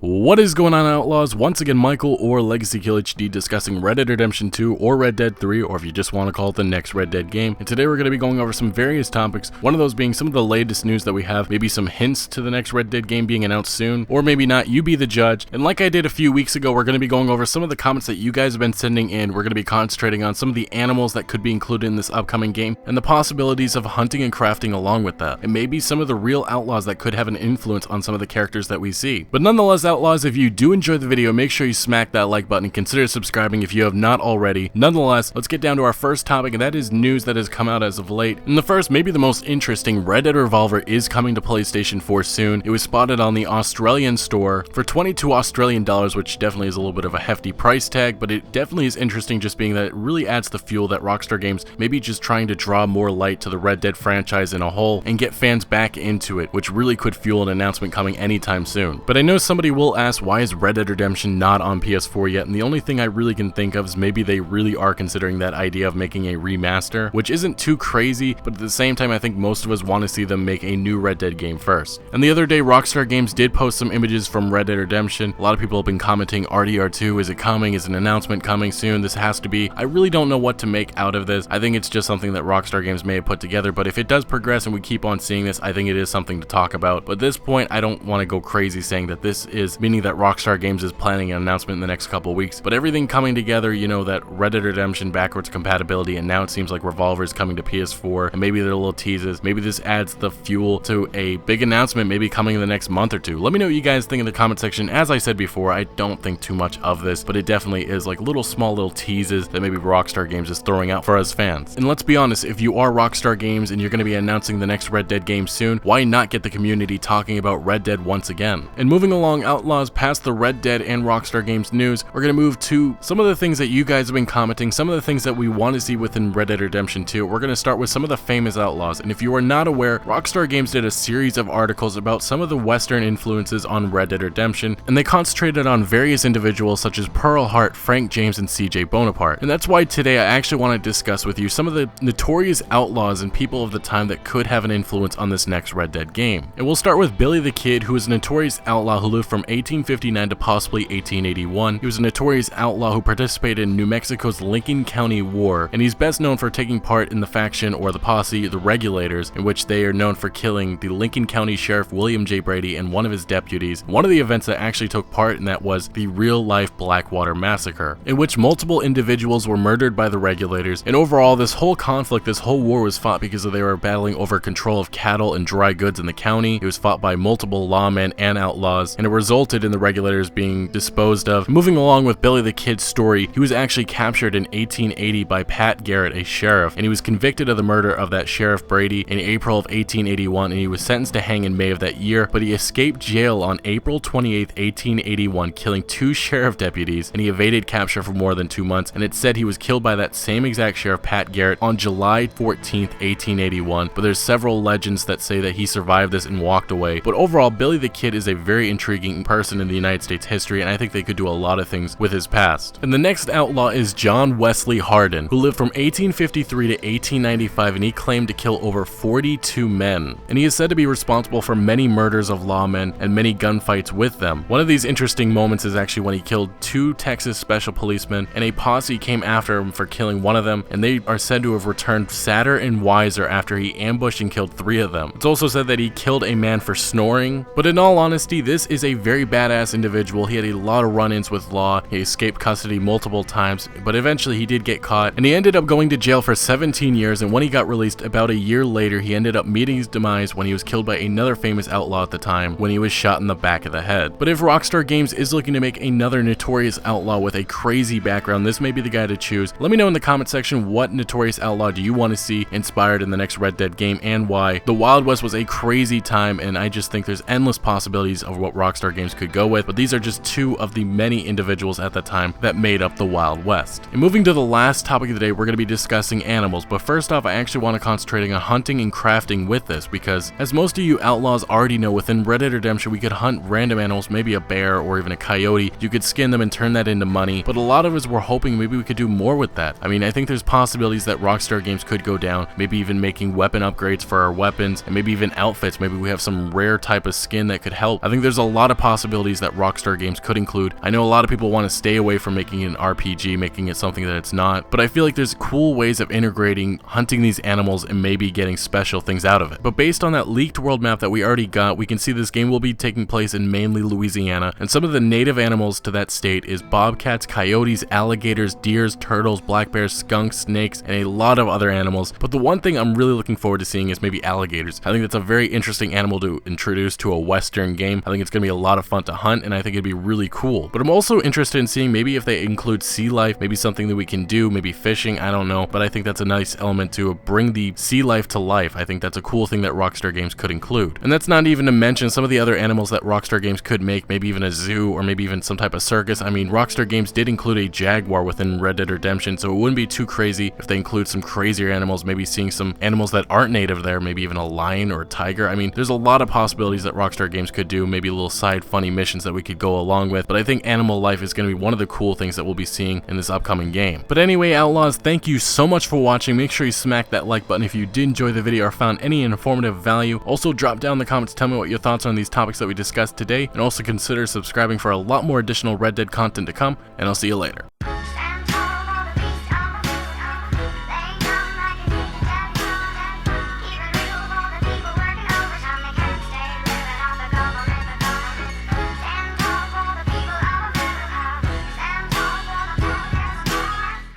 What is going on, Outlaws? Once again, Michael or Legacy Kill HD discussing Red Dead Redemption 2 or Red Dead 3, or if you just want to call it the next Red Dead game. And today we're going to be going over some various topics, one of those being some of the latest news that we have, maybe some hints to the next Red Dead game being announced soon, or maybe not, you be the judge. And like I did a few weeks ago, we're going to be going over some of the comments that you guys have been sending in. We're going to be concentrating on some of the animals that could be included in this upcoming game, and the possibilities of hunting and crafting along with that, and maybe some of the real outlaws that could have an influence on some of the characters that we see. But nonetheless, Outlaws, if you do enjoy the video, make sure you smack that like button and consider subscribing if you have not already. Nonetheless, let's get down to our first topic, and that is news that has come out as of late. And the first, maybe the most interesting, Red Dead Revolver is coming to PlayStation 4 soon. It was spotted on the Australian store for 22 Australian dollars, which definitely is a little bit of a hefty price tag, but it definitely is interesting just being that it really adds the fuel that Rockstar Games may be just trying to draw more light to the Red Dead franchise in a whole and get fans back into it, which really could fuel an announcement coming anytime soon. But I know somebody will ask, why is Red Dead Redemption not on PS4 yet? And the only thing I really can think of is maybe they really are considering that idea of making a remaster, which isn't too crazy, but at the same time I think most of us want to see them make a new Red Dead game first. And the other day, Rockstar Games did post some images from Red Dead Redemption. A lot of people have been commenting, RDR2, is it coming? Is an announcement coming soon? This has to be. I really don't know what to make out of this. I think it's just something that Rockstar Games may have put together, but if it does progress and we keep on seeing this, I think it is something to talk about. But at this point, I don't want to go crazy saying that this is meaning that Rockstar Games is planning an announcement in the next couple weeks, but everything coming together, you know, that Red Dead Redemption backwards compatibility, and now it seems like Revolver is coming to PS4, and maybe they're little teases, maybe this adds the fuel to a big announcement maybe coming in the next month or two. Let me know what you guys think in the comment section. As I said before, I don't think too much of this, but it definitely is like small little teases that maybe Rockstar Games is throwing out for us fans. And let's be honest, if you are Rockstar Games and you're going to be announcing the next Red Dead game soon, why not get the community talking about Red Dead once again? And moving along, Outlaws, past the Red Dead and Rockstar Games news, we're going to move to some of the things that you guys have been commenting, some of the things that we want to see within Red Dead Redemption 2. We're going to start with some of the famous outlaws. And if you are not aware, Rockstar Games did a series of articles about some of the Western influences on Red Dead Redemption, and they concentrated on various individuals such as Pearl Hart, Frank James, and CJ Bonaparte. And that's why today I actually want to discuss with you some of the notorious outlaws and people of the time that could have an influence on this next Red Dead game. And we'll start with Billy the Kid, who is a notorious outlaw who lived from 1859 to possibly 1881. He was a notorious outlaw who participated in New Mexico's Lincoln County War, and he's best known for taking part in the faction or the posse, the Regulators, in which they are known for killing the Lincoln County Sheriff William J. Brady and one of his deputies. One of the events that actually took part in that was the real-life Blackwater Massacre, in which multiple individuals were murdered by the Regulators. And overall, this whole conflict, this whole war was fought because they were battling over control of cattle and dry goods in the county. It was fought by multiple lawmen and outlaws, and it resulted in the Regulators being disposed of. Moving along with Billy the Kid's story, he was actually captured in 1880 by Pat Garrett, a sheriff, and he was convicted of the murder of that Sheriff Brady in April of 1881, and he was sentenced to hang in May of that year, but he escaped jail on April 28, 1881, killing 2 sheriff deputies, and he evaded capture for more than 2 months, and it said he was killed by that same exact sheriff, Pat Garrett, on July 14, 1881, but there's several legends that say that he survived this and walked away. But overall, Billy the Kid is a very intriguing person in the United States history, and I think they could do a lot of things with his past. And the next outlaw is John Wesley Hardin, who lived from 1853 to 1895, and he claimed to kill over 42 men. And he is said to be responsible for many murders of lawmen and many gunfights with them. One of these interesting moments is actually when he killed 2 Texas special policemen, and a posse came after him for killing one of them, and they are said to have returned sadder and wiser after he ambushed and killed 3 of them. It's also said that he killed a man for snoring, but in all honesty, this is a very badass individual. He had a lot of run-ins with law. He escaped custody multiple times, but eventually he did get caught, and he ended up going to jail for 17 years, and when he got released about a year later, he ended up meeting his demise when he was killed by another famous outlaw at the time, when he was shot in the back of the head. But if Rockstar Games is looking to make another notorious outlaw with a crazy background, this may be the guy to choose. Let me know in the comment section, what notorious outlaw do you want to see inspired in the next Red Dead game, and why. The Wild West was a crazy time, and I just think there's endless possibilities of what Rockstar Games could go with, but these are just 2 of the many individuals at the time that made up the Wild West. And moving to the last topic of the day, we're going to be discussing animals, but first off, I actually want to concentrate on hunting and crafting with this, because as most of you outlaws already know, within Red Dead Redemption we could hunt random animals, maybe a bear or even a coyote. You could skin them and turn that into money, but a lot of us were hoping maybe we could do more with that. I mean, I think there's possibilities that Rockstar Games could go down, maybe even making weapon upgrades for our weapons, and maybe even outfits. Maybe we have some rare type of skin that could help. I think there's a lot of possibilities possibilities that Rockstar Games could include. I know a lot of people want to stay away from making it an RPG, making it something that it's not, but I feel like there's cool ways of integrating hunting these animals and maybe getting special things out of it. But based on that leaked world map that we already got, we can see this game will be taking place in mainly Louisiana, and some of the native animals to that state is bobcats, coyotes, alligators, deers, turtles, black bears, skunks, snakes, and a lot of other animals. But the one thing I'm really looking forward to seeing is maybe alligators. I think that's a very interesting animal to introduce to a Western game. I think it's going to be a lot of fun to hunt, and I think it'd be really cool. But I'm also interested in seeing maybe if they include sea life, maybe something that we can do, maybe fishing, I don't know. But I think that's a nice element to bring the sea life to life. I think that's a cool thing that Rockstar Games could include. And that's not even to mention some of the other animals that Rockstar Games could make, maybe even a zoo or maybe even some type of circus. I mean, Rockstar Games did include a jaguar within Red Dead Redemption, so it wouldn't be too crazy if they include some crazier animals, maybe seeing some animals that aren't native there, maybe even a lion or a tiger. I mean, there's a lot of possibilities that Rockstar Games could do, maybe little side funny missions that we could go along with, but I think animal life is going to be one of the cool things that we'll be seeing in this upcoming game. But anyway, Outlaws, thank you so much for watching. Make sure you smack that like button if you did enjoy the video or found any informative value. Also, drop down in the comments, tell me what your thoughts are on these topics that we discussed today, and also consider subscribing for a lot more additional Red Dead content to come, and I'll see you later.